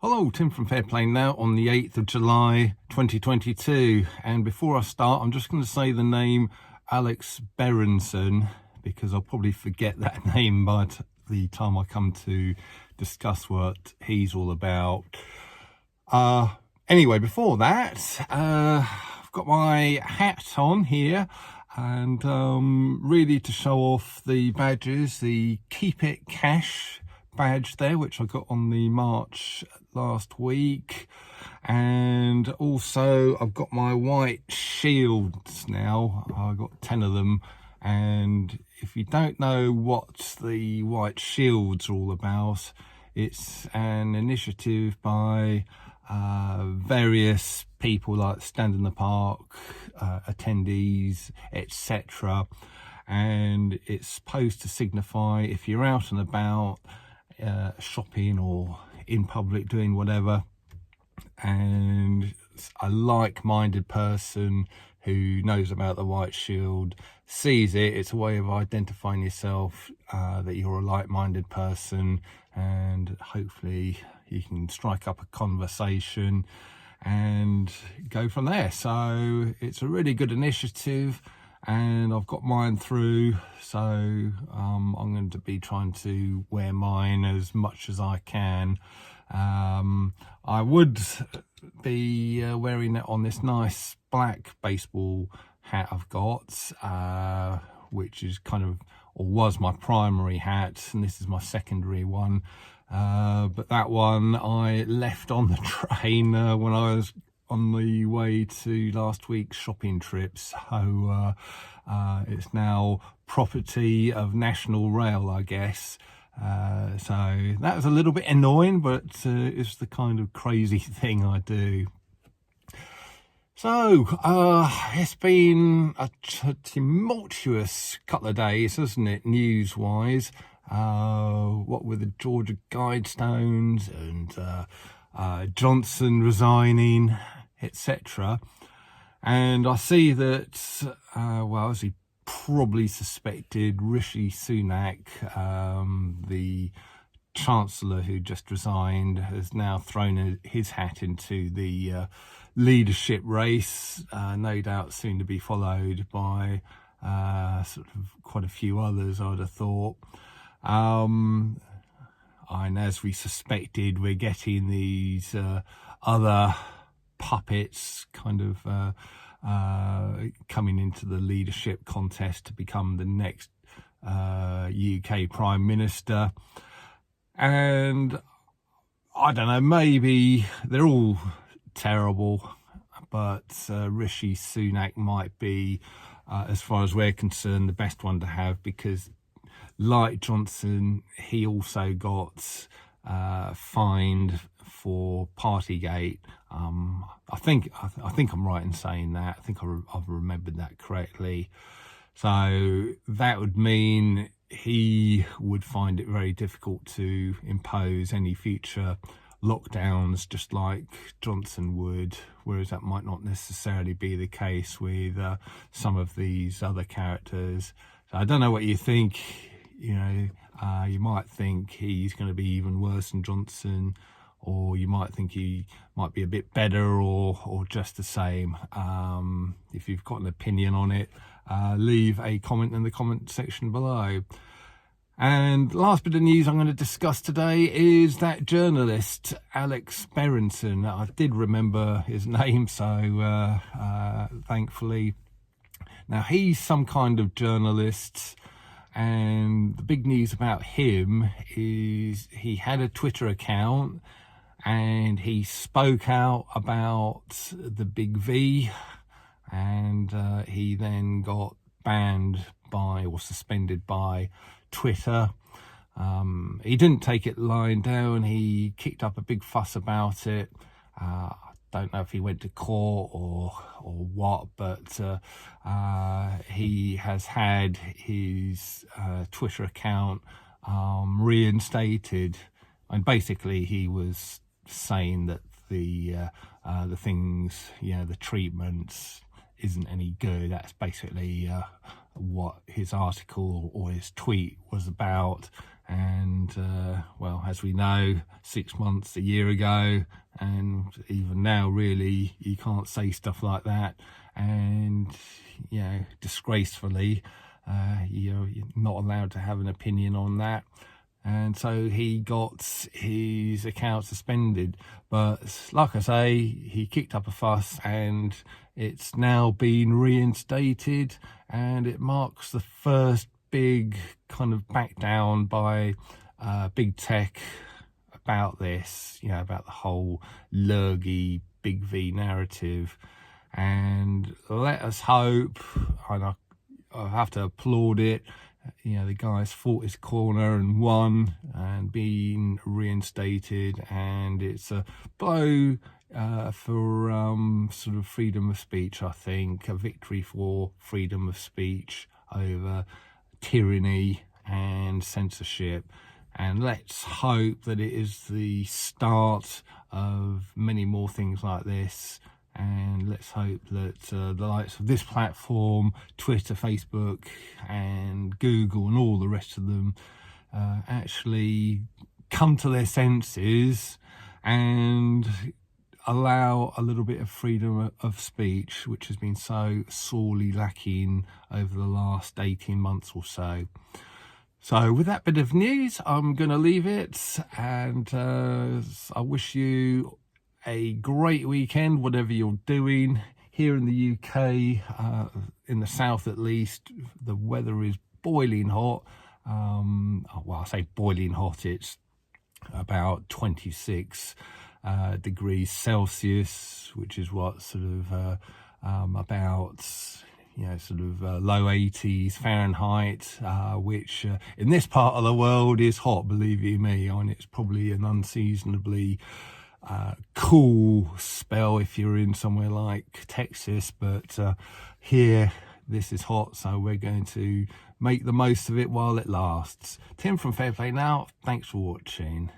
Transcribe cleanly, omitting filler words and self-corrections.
Hello, Tim from Fairplay Now on the 8th of July 2022, and before I start I'm just going to say the name Alex Berenson because I'll probably forget that name by the time I come to discuss what he's all about. Anyway, before that, I've got my hat on here and really to show off the badges, the Keep It Cash badge there, which I got on the March last week, and also I've got my white shields now. I've got 10 of them, and if you don't know what the white shields are all about, it's an initiative by various people like Stand in the Park, attendees, etc., and it's supposed to signify if you're out and about shopping or in public doing whatever, and a like-minded person who knows about the white shield sees it, it's a way of identifying yourself, that you're a like-minded person, and hopefully you can strike up a conversation and go from there. So it's a really good initiative, and I've got mine through, so I'm going to be trying to wear mine as much as I can. I would be wearing it on this nice black baseball hat I've got, which is kind of, or was, my primary hat, and this is my secondary one. But that one I left on the train when I was on the way to last week's shopping trip, so it's now property of National Rail, I guess. So that was a little bit annoying, but it's the kind of crazy thing I do. So it's been a tumultuous couple of days, hasn't it, news-wise? What with the Georgia Guidestones and Johnson resigning, etc. And I see that, well, as he probably suspected, Rishi Sunak, the Chancellor who just resigned, has now thrown his hat into the leadership race, no doubt soon to be followed by sort of quite a few others, I'd have thought. And as we suspected, we're getting these other puppets kind of coming into the leadership contest to become the next UK Prime Minister. And I don't know, maybe they're all terrible, but Rishi Sunak might be, as far as we're concerned, the best one to have, because like Johnson, he also got fined for Partygate. I think I'm right in saying that. I think I've remembered that correctly. So that would mean he would find it very difficult to impose any future lockdowns, just like Johnson would, whereas that might not necessarily be the case with some of these other characters. So I don't know what you think. You know, you might think he's going to be even worse than Johnson, or you might think he might be a bit better, or just the same. If you've got an opinion on it, leave a comment in the comment section below. And last bit of news I'm going to discuss today is that journalist Alex Berenson. I did remember his name, so thankfully. Now, he's some kind of journalist, and the big news about him is he had a Twitter account and he spoke out about the Big V, and he then got banned by, or suspended by, Twitter. He didn't take it lying down. He kicked up a big fuss about it. I don't know if he went to court or what, but he has had his Twitter account reinstated, and basically he was saying that the things, you know, the treatments isn't any good. That's basically what his article or his tweet was about, And well, as we know, 6 months, a year ago, and even now, really, you can't say stuff like that. And disgracefully, you're not allowed to have an opinion on that. And so he got his account suspended. But like I say, he kicked up a fuss, and it's now been reinstated, and it marks the first big kind of back down by big tech about this, about the whole lurgy big V narrative. And let us hope, and I have to applaud it, the guy's fought his corner and won and been reinstated, and it's a blow for sort of freedom of speech, I think, a victory for freedom of speech over tyranny and censorship. And let's hope that it is the start of many more things like this. And let's hope that the likes of this platform, Twitter, Facebook, and Google, and all the rest of them actually come to their senses and allow a little bit of freedom of speech, which has been so sorely lacking over the last 18 months or so. So with that bit of news, I'm going to leave it, and I wish you a great weekend, whatever you're doing. Here in the UK, in the south at least, the weather is boiling hot. Well, I say boiling hot, it's about 26 degrees Celsius, which is what sort of about low 80s Fahrenheit, which in this part of the world is hot, believe you me. I mean, it's probably an unseasonably cool spell if you're in somewhere like Texas, but here this is hot, so we're going to make the most of it while it lasts. Tim from Fair Play Now, thanks for watching.